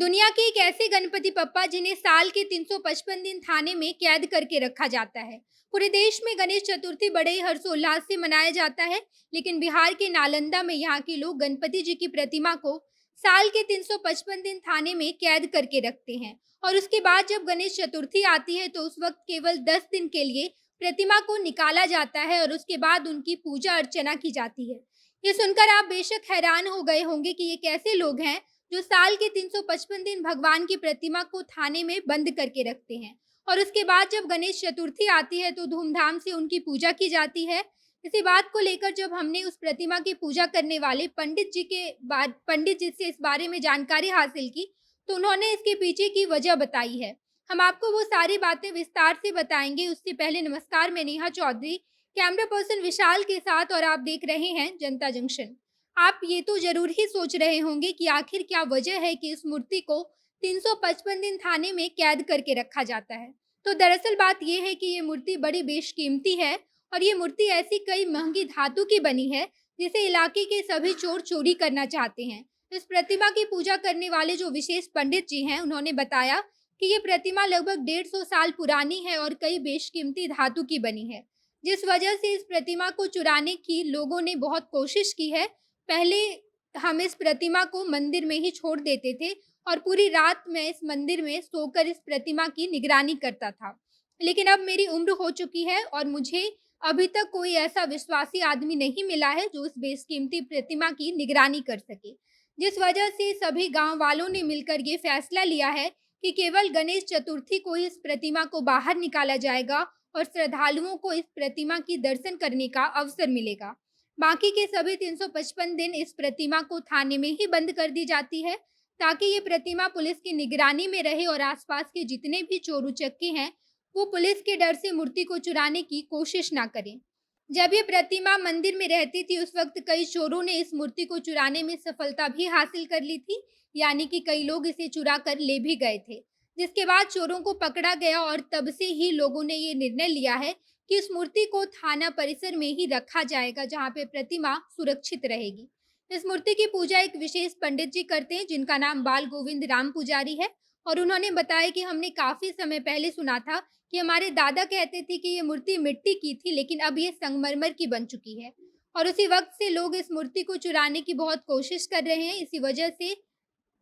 दुनिया के एक ऐसे गणपति बप्पा जिन्हें साल के 355 दिन थाने में कैद करके रखा जाता है। पूरे देश में गणेश चतुर्थी बड़े ही हर्षोल्लास से मनाया जाता है, लेकिन बिहार के नालंदा में यहाँ के लोग गणपति जी की प्रतिमा को साल के 355 दिन थाने में कैद करके रखते हैं। और उसके बाद जब गणेश चतुर्थी आती है तो उस वक्त केवल 10 दिन के लिए प्रतिमा को निकाला जाता है और उसके बाद उनकी पूजा अर्चना की जाती है। ये सुनकर आप बेशक हैरान हो गए होंगे कि ये कैसे लोग हैं जो साल के 355 दिन भगवान की प्रतिमा को थाने में बंद करके रखते हैं और उसके बाद जब गणेश चतुर्थी आती है तो धूमधाम से उनकी पूजा की जाती है। इसी बात को लेकर जब हमने उस प्रतिमा की पूजा करने वाले पंडित जी से इस बारे में जानकारी हासिल की तो उन्होंने इसके पीछे की वजह बताई है। हम आपको वो सारी बातें विस्तार से बताएंगे। उससे पहले नमस्कार, मैं नेहा चौधरी, कैमरा पर्सन विशाल के साथ, और आप देख रहे हैं जनता जंक्शन। आप ये तो ज़रूर ही सोच रहे होंगे कि आखिर क्या वजह है कि इस मूर्ति को 355 दिन थाने में कैद करके रखा जाता है। तो दरअसल बात ये है कि ये मूर्ति बड़ी बेशकीमती है और ये मूर्ति ऐसी कई महंगी धातु की बनी है जिसे इलाके के सभी चोर चोरी करना चाहते हैं। इस प्रतिमा की पूजा करने वाले जो विशेष पंडित जी हैं, उन्होंने बताया कि ये प्रतिमा लगभग 150 साल पुरानी है और कई बेशकीमती धातु की बनी है, जिस वजह से इस प्रतिमा को चुराने की लोगों ने बहुत कोशिश की है। पहले हम इस प्रतिमा को मंदिर में ही छोड़ देते थे और पूरी रात मैं इस मंदिर में सोकर इस प्रतिमा की निगरानी करता था। लेकिन अब मेरी उम्र हो चुकी है और मुझे अभी तक कोई ऐसा विश्वासी आदमी नहीं मिला है जो इस बेशकीमती प्रतिमा की निगरानी कर सके। जिस वजह से सभी गांव वालों ने मिलकर ये फैसला लिया है कि केवल गणेश चतुर्थी को ही इस प्रतिमा को बाहर निकाला जाएगा और श्रद्धालुओं को इस प्रतिमा की दर्शन करने का अवसर मिलेगा। बाकी के सभी 355 दिन इस प्रतिमा को थाने में ही बंद कर दी जाती है ताकि ये प्रतिमा पुलिस की निगरानी में रहे और आसपास के जितने भी चोर उचक्के हैं वो पुलिस के डर से मूर्ति को चुराने की कोशिश ना करें। जब ये प्रतिमा मंदिर में रहती थी उस वक्त कई चोरों ने इस मूर्ति को चुराने में सफलता भी हासिल कर ली थी, यानी कि कई लोग इसे चुरा कर ले भी गए थे, जिसके बाद चोरों को पकड़ा गया और तब से ही लोगों ने ये निर्णय लिया है कि इस मूर्ति को थाना परिसर में ही रखा जाएगा जहाँ पे प्रतिमा सुरक्षित रहेगी। इस मूर्ति की पूजा एक विशेष पंडित जी करते हैं जिनका नाम बाल गोविंद राम पुजारी है और उन्होंने बताया कि हमने काफी समय पहले सुना था कि हमारे दादा कहते थे कि ये मूर्ति मिट्टी की थी लेकिन अब ये संगमरमर की बन चुकी है और उसी वक्त से लोग इस मूर्ति को चुराने की बहुत कोशिश कर रहे हैं। इसी वजह से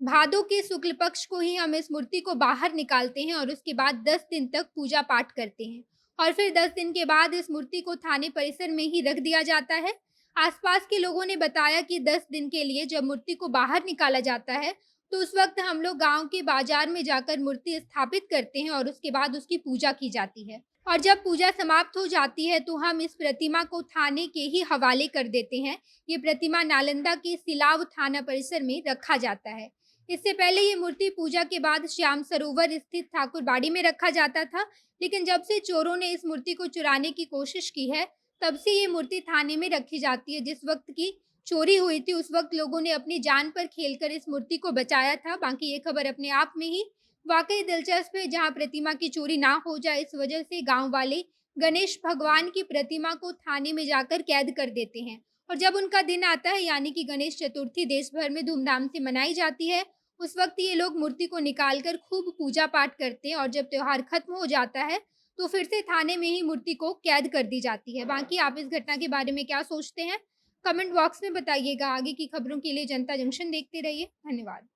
भादों के शुक्ल पक्ष को ही हम इस मूर्ति को बाहर निकालते हैं और उसके बाद 10 दिन तक पूजा पाठ करते हैं और फिर 10 दिन के बाद इस मूर्ति को थाने परिसर में ही रख दिया जाता है। आसपास के लोगों ने बताया कि 10 दिन के लिए जब मूर्ति को बाहर निकाला जाता है तो उस वक्त हम लोग गांव के बाजार में जाकर मूर्ति स्थापित करते हैं और उसके बाद उसकी पूजा की जाती है और जब पूजा समाप्त हो जाती है तो हम इस प्रतिमा को थाने के ही हवाले कर देते हैं। ये प्रतिमा नालंदा के सिलाव थाना परिसर में रखा जाता है। इससे पहले ये मूर्ति पूजा के बाद श्याम सरोवर स्थित ठाकुर बाड़ी में रखा जाता था, लेकिन जब से चोरों ने इस मूर्ति को चुराने की कोशिश की है तब से ये मूर्ति थाने में रखी जाती है। जिस वक्त की चोरी हुई थी उस वक्त लोगों ने अपनी जान पर खेलकर इस मूर्ति को बचाया था। बाकी ये खबर अपने आप में ही वाकई दिलचस्प है, जहाँ प्रतिमा की चोरी ना हो जाए इस वजह से गांव वाले गणेश भगवान की प्रतिमा को थाने में जाकर कैद कर देते हैं और जब उनका दिन आता है यानी कि गणेश चतुर्थी देश भर में धूमधाम से मनाई जाती है, उस वक्त ये लोग मूर्ति को निकालकर खूब पूजा पाठ करते हैं और जब त्योहार खत्म हो जाता है तो फिर से थाने में ही मूर्ति को कैद कर दी जाती है। बाकी आप इस घटना के बारे में क्या सोचते हैं, कमेंट बॉक्स में बताइएगा। आगे की खबरों के लिए जनता जंक्शन देखते रहिए। धन्यवाद।